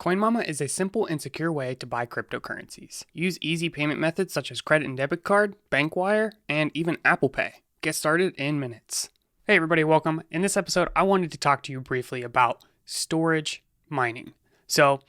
CoinMama is a simple and secure way to buy cryptocurrencies. Use easy payment methods such as credit and debit card, BankWire, and even Apple Pay. Get started in minutes. Hey everybody, welcome. In this episode, I wanted to talk to you briefly about storage mining. So,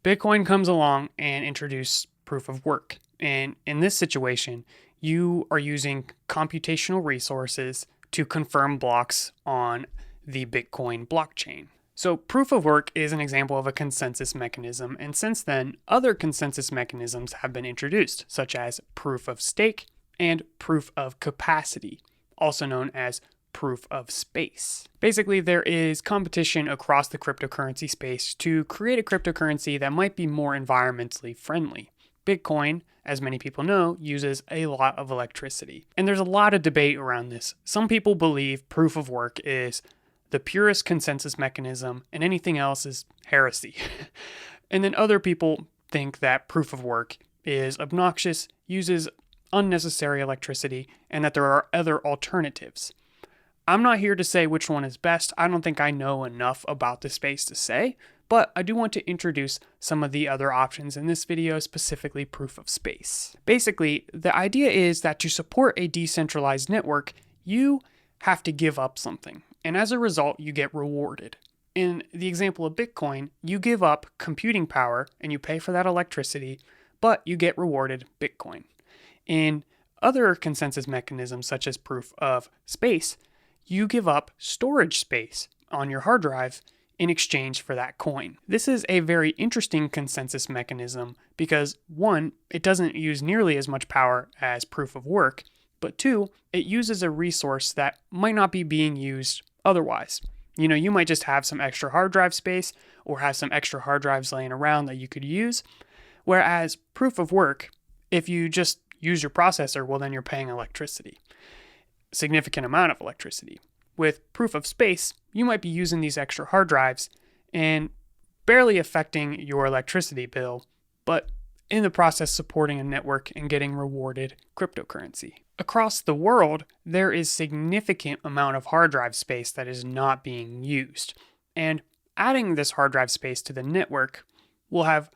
Bitcoin comes along and introduces proof of work. And in this situation, you are using computational resources to confirm blocks on the Bitcoin blockchain. So proof of work is an example of a consensus mechanism, and since then, other consensus mechanisms have been introduced, such as proof of stake and proof of capacity, also known as proof of space. Basically, there is competition across the cryptocurrency space to create a cryptocurrency that might be more environmentally friendly. Bitcoin, as many people know, uses a lot of electricity, and there's a lot of debate around this. Some people believe proof of work is the purest consensus mechanism, and anything else is heresy. And then other people think that proof of work is obnoxious, uses unnecessary electricity, and that there are other alternatives. I'm not here to say which one is best. I don't think I know enough about the space to say, but I do want to introduce some of the other options in this video, specifically proof of space. Basically, the idea is that to support a decentralized network, you have to give up something. And as a result, you get rewarded. In the example of Bitcoin, you give up computing power and you pay for that electricity, but you get rewarded Bitcoin. In other consensus mechanisms, such as proof of space, you give up storage space on your hard drive in exchange for that coin. This is a very interesting consensus mechanism because, one, it doesn't use nearly as much power as proof of work, but two, it uses a resource that might not be being used otherwise. You might just have some extra hard drive space or have some extra hard drives laying around that you could use. Whereas proof of work, if you just use your processor, well, then you're paying electricity, significant amount of electricity. With proof of space, you might be using these extra hard drives and barely affecting your electricity bill, but in the process supporting a network and getting rewarded cryptocurrency. Across the world, there is significant amount of hard drive space that is not being used. And adding this hard drive space to the network will have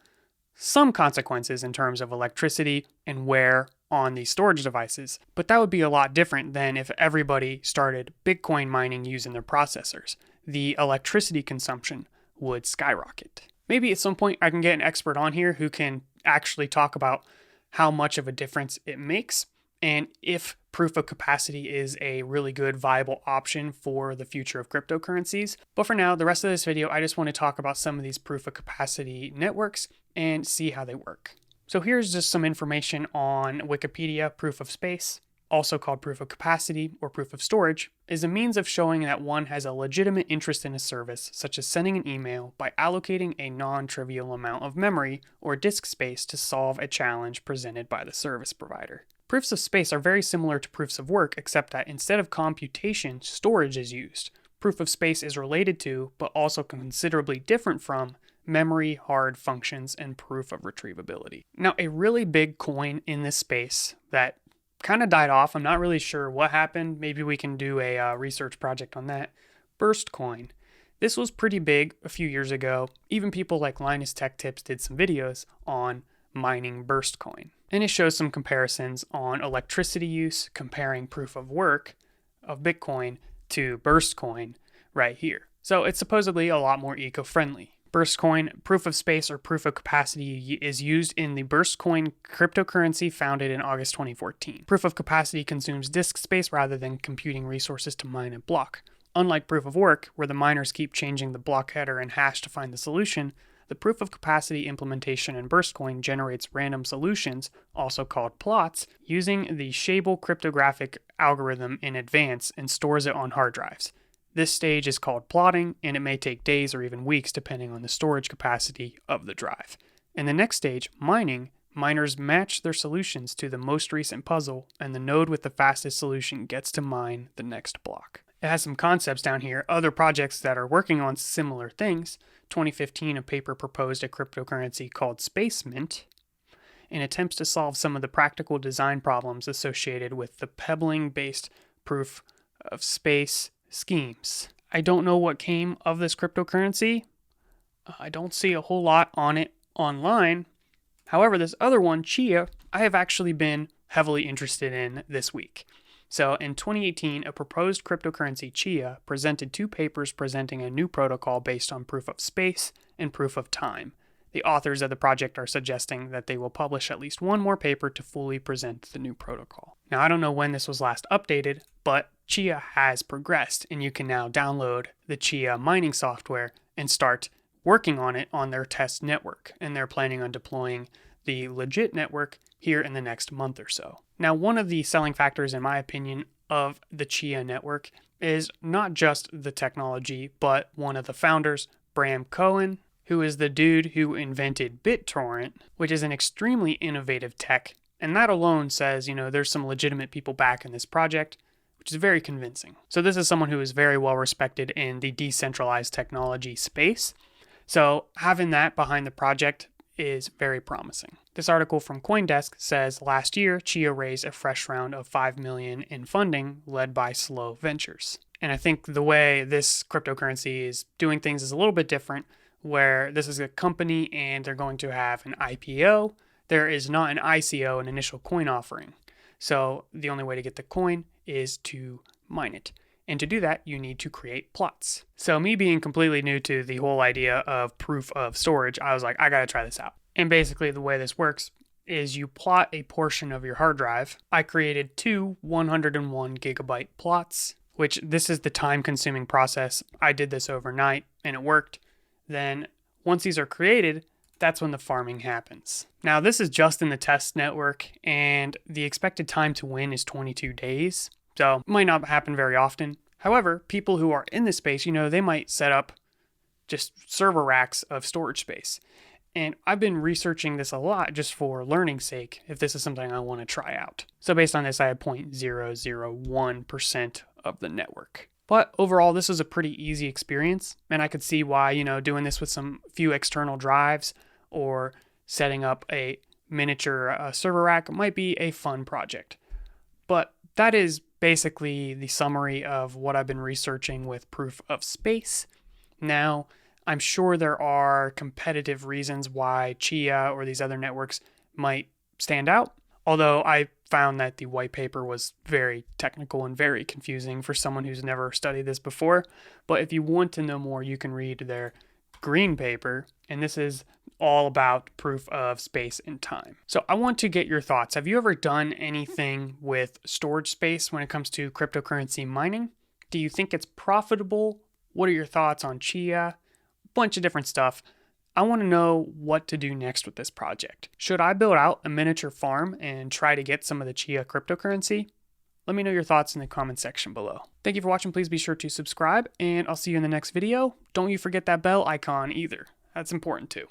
some consequences in terms of electricity and wear on these storage devices. But that would be a lot different than if everybody started Bitcoin mining using their processors. The electricity consumption would skyrocket. Maybe at some point I can get an expert on here who can actually talk about how much of a difference it makes and if proof of capacity is a really good viable option for the future of cryptocurrencies. But for now, the rest of this video, I just want to talk about some of these proof of capacity networks and see how they work. So here's just some information on Wikipedia. Proof of space, also called proof of capacity or proof of storage, is a means of showing that one has a legitimate interest in a service, such as sending an email, by allocating a non-trivial amount of memory or disk space to solve a challenge presented by the service provider. Proofs of space are very similar to proofs of work, except that instead of computation, storage is used. Proof of space is related to, but also considerably different from, memory hard functions and proof of retrievability. Now, a really big coin in this space that kind of died off, I'm not really sure what happened, maybe we can do a research project on that, Burst Coin. This was pretty big a few years ago. Even people like Linus Tech Tips did some videos on mining Burst Coin. And it shows some comparisons on electricity use, comparing proof of work of Bitcoin to Burst Coin right here. So it's supposedly a lot more eco-friendly. Burst Coin, proof of space or proof of capacity, is used in the Burst Coin cryptocurrency founded in August 2014. Proof of capacity consumes disk space rather than computing resources to mine a block. Unlike proof of work, where the miners keep changing the block header and hash to find the solution, the proof of capacity implementation in Burst Coin generates random solutions, also called plots, using the Shable cryptographic algorithm in advance and stores it on hard drives. This stage is called plotting, and it may take days or even weeks depending on the storage capacity of the drive. In the next stage, mining, miners match their solutions to the most recent puzzle, and the node with the fastest solution gets to mine the next block. It has some concepts down here, other projects that are working on similar things. 2015, a paper proposed a cryptocurrency called Space Mint and attempts to solve some of the practical design problems associated with the pebbling-based proof of space schemes. I don't know what came of this cryptocurrency. I don't see a whole lot on it online. However, this other one, Chia, I have actually been heavily interested in this week. So in 2018, a proposed cryptocurrency, Chia, presented 2 papers presenting a new protocol based on proof of space and proof of time. The authors of the project are suggesting that they will publish at least one more paper to fully present the new protocol. Now, I don't know when this was last updated, but Chia has progressed, and you can now download the Chia mining software and start working on it on their test network, and they're planning on deploying the legit network here in the next month or so. Now, one of the selling factors, in my opinion, of the Chia network is not just the technology, but one of the founders, Bram Cohen, who is the dude who invented BitTorrent, which is an extremely innovative tech. And that alone says, there's some legitimate people back in this project, which is very convincing. So this is someone who is very well respected in the decentralized technology space. So having that behind the project is very promising. This article from CoinDesk says last year, Chia raised a fresh round of $5 million in funding led by Slow Ventures. And I think the way this cryptocurrency is doing things is a little bit different, where this is a company and they're going to have an IPO. There is not an ICO, an initial coin offering. So the only way to get the coin is to mine it. And to do that, you need to create plots. So me being completely new to the whole idea of proof of storage, I was like, I gotta try this out. And basically the way this works is you plot a portion of your hard drive. I created 2 101 gigabyte plots, which this is the time consuming process. I did this overnight and it worked. Then once these are created, that's when the farming happens. Now this is just in the test network and the expected time to win is 22 days. So it might not happen very often. However, people who are in this space, they might set up just server racks of storage space. And I've been researching this a lot just for learning's sake, if this is something I want to try out. So based on this, I have 0.001% of the network. But overall, this was a pretty easy experience. And I could see why, doing this with some few external drives or setting up a miniature server rack might be a fun project. But that is basically the summary of what I've been researching with proof of space. Now, I'm sure there are competitive reasons why Chia or these other networks might stand out, although I found that the white paper was very technical and very confusing for someone who's never studied this before. But if you want to know more, you can read their green paper, and this is all about proof of space and time. So I want to get your thoughts. Have you ever done anything with storage space when it comes to cryptocurrency mining? Do you think it's profitable? What are your thoughts on Chia? A bunch of different stuff. I want to know what to do next with this project. Should I build out a miniature farm and try to get some of the Chia cryptocurrency? Let me know your thoughts in the comment section below. Thank you for watching. Please be sure to subscribe, and I'll see you in the next video. Don't you forget that bell icon either. That's important too.